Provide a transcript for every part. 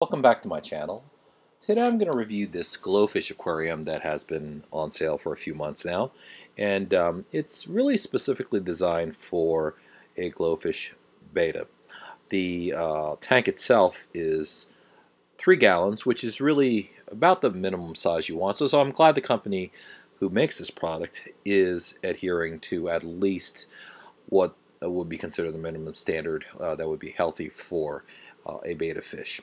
Welcome back to my channel. Today I'm going to review this GloFish Aquarium that has been on sale for a few months now, and it's really specifically designed for a GloFish Betta. The tank itself is 3 gallons, which is really about the minimum size you want. So I'm glad the company who makes this product is adhering to at least what would be considered the minimum standard that would be healthy for a betta fish.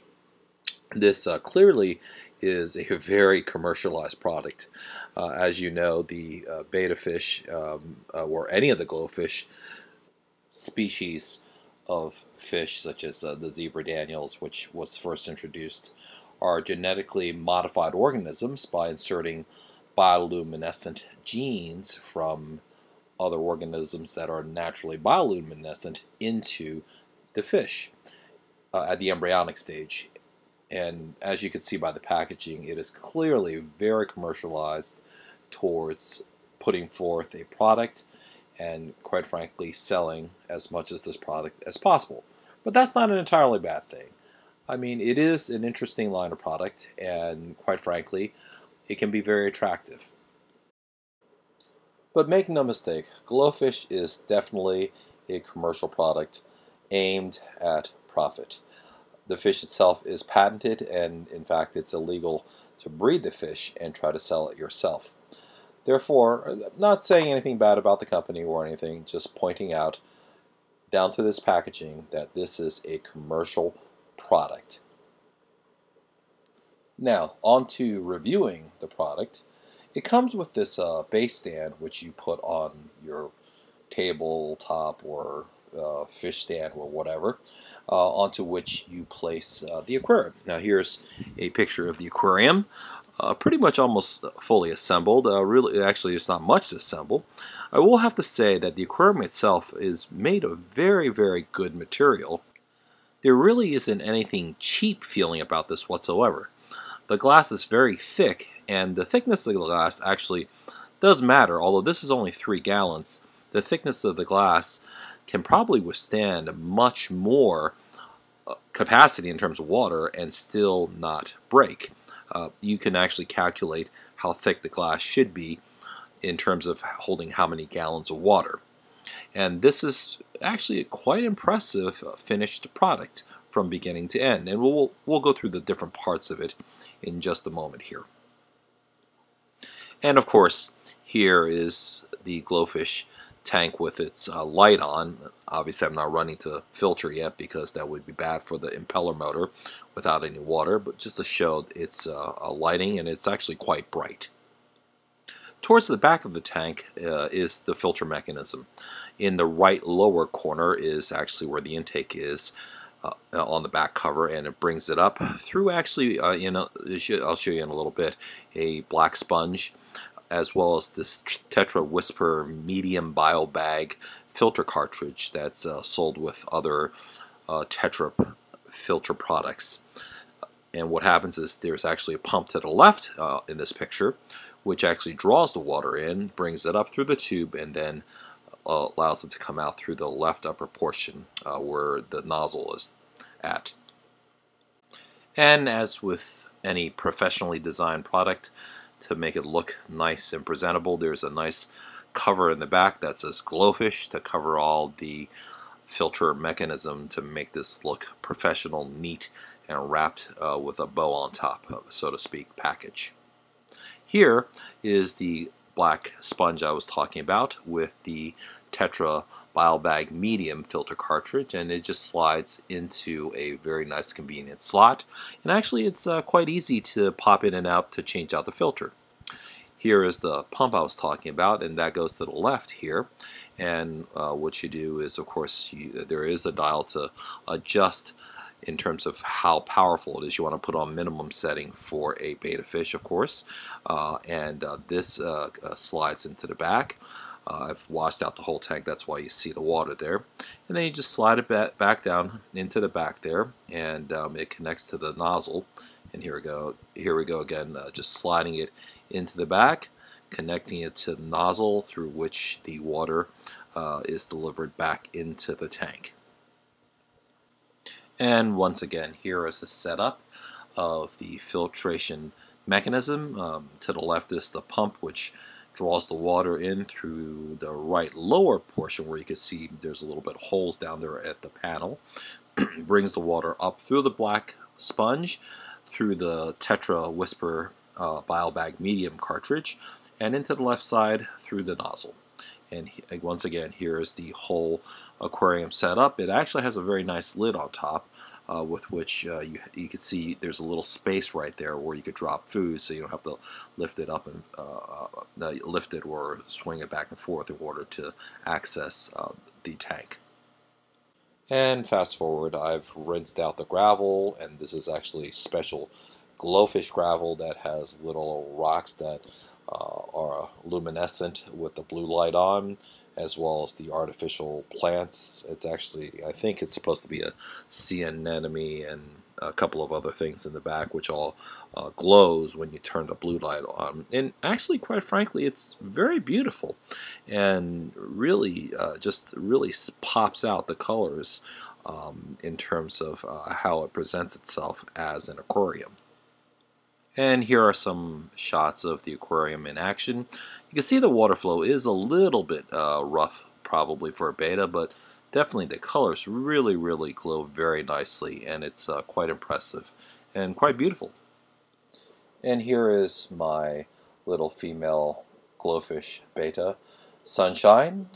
This clearly is a very commercialized product. As you know, the betta fish, or any of the glowfish species of fish, such as the zebra Daniels, which was first introduced, are genetically modified organisms by inserting bioluminescent genes from other organisms that are naturally bioluminescent into the fish at the embryonic stage. And as you can see by the packaging, it is clearly very commercialized towards putting forth a product and, quite frankly, selling as much of this product as possible. But that's not an entirely bad thing. I mean, it is an interesting line of product, and quite frankly, it can be very attractive. But make no mistake, GloFish is definitely a commercial product aimed at profit. The fish itself is patented, and in fact it's illegal to breed the fish and try to sell it yourself. Therefore, I'm not saying anything bad about the company or anything, just pointing out down to this packaging that this is a commercial product. Now, on to reviewing the product. It comes with this base stand which you put on your tabletop or fish stand or whatever, onto which you place the aquarium. Now here's a picture of the aquarium, pretty much almost fully assembled. Really, actually, there's not much to assemble. I will have to say that the aquarium itself is made of very, very good material. There really isn't anything cheap feeling about this whatsoever. The glass is very thick, and the thickness of the glass actually does matter. Although this is only 3 gallons, the thickness of the glass can probably withstand much more capacity in terms of water and still not break. You can actually calculate how thick the glass should be in terms of holding how many gallons of water. And this is actually a quite impressive finished product from beginning to end. And we'll go through the different parts of it in just a moment here. And of course, here is the GloFish tank with its light on. Obviously I'm not running to filter yet because that would be bad for the impeller motor without any water, but just to show its lighting, and it's actually quite bright. Towards the back of the tank is the filter mechanism. In the right lower corner is actually where the intake is on the back cover, and it brings it up through actually, I'll show you in a little bit, a black sponge, as well as this Tetra Whisper medium bio bag filter cartridge that's sold with other Tetra filter products. And what happens is there's actually a pump to the left in this picture, which actually draws the water in, brings it up through the tube, and then allows it to come out through the left upper portion where the nozzle is at. And as with any professionally designed product, to make it look nice and presentable, there's a nice cover in the back that says GloFish to cover all the filter mechanism to make this look professional, neat, and wrapped with a bow on top, so to speak, package. Here is the black sponge I was talking about with the Tetra BioBag medium filter cartridge, and it just slides into a very nice convenient slot, and actually it's quite easy to pop in and out to change out the filter. Here is the pump I was talking about, and that goes to the left here, and what you do is, of course, there is a dial to adjust in terms of how powerful it is. You want to put on minimum setting for a betta fish, of course, and this slides into the back. I've washed out the whole tank, that's why you see the water there. And then you just slide it back down into the back there, and it connects to the nozzle. And here we go again, just sliding it into the back, connecting it to the nozzle through which the water is delivered back into the tank. And once again, here is the setup of the filtration mechanism. To the left is the pump, which draws the water in through the right lower portion, where you can see there's a little bit of holes down there at the panel. Brings the water up through the black sponge, through the Tetra Whisper BioBag Medium cartridge, and into the left side through the nozzle. And once again, here's the whole aquarium set up. It actually has a very nice lid on top, with which you can see there's a little space right there where you could drop food, so you don't have to lift it up and lift it or swing it back and forth in order to access the tank. And fast forward, I've rinsed out the gravel, and this is actually special GloFish gravel that has little rocks that are luminescent with the blue light on, as well as the artificial plants. It's actually, I think it's supposed to be a sea anemone and a couple of other things in the back, which all glows when you turn the blue light on. And actually, quite frankly, it's very beautiful, and really just really pops out the colors in terms of how it presents itself as an aquarium. And here are some shots of the aquarium in action. You can see the water flow is a little bit rough, probably for a beta, but definitely the colors really glow very nicely, and it's quite impressive and quite beautiful. And here is my little female Glofish Betta Sunshine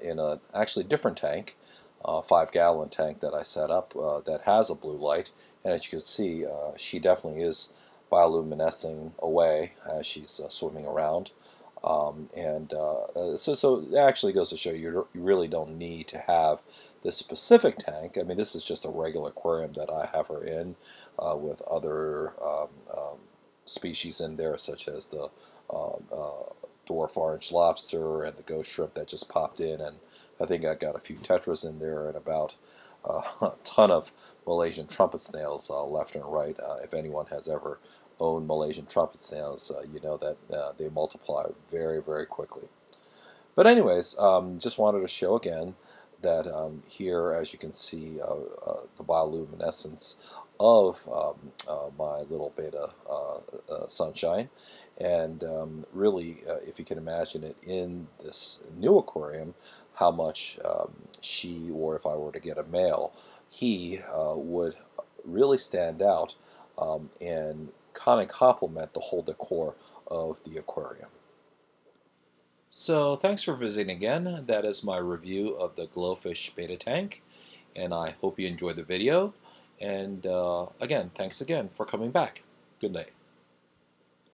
in a actually different tank, 5-gallon tank that I set up that has a blue light. And as you can see, she definitely is bioluminescing away as she's swimming around. So it actually goes to show you really don't need to have this specific tank. I mean, this is just a regular aquarium that I have her in with other species in there, such as the dwarf orange lobster and the ghost shrimp that just popped in, and I think I got a few tetras in there and about a ton of Malaysian trumpet snails left and right. If anyone has ever owned Malaysian trumpet snails, you know that they multiply very quickly. But anyways, just wanted to show again that here, as you can see, the bioluminescence of my little Betta Sunshine. And really, if you can imagine it in this new aquarium, how much she, or if I were to get a male, he would really stand out and kind of complement the whole decor of the aquarium. So thanks for visiting again. That is my review of the GloFish Betta tank, and I hope you enjoyed the video. And again, thanks again for coming back. Good night.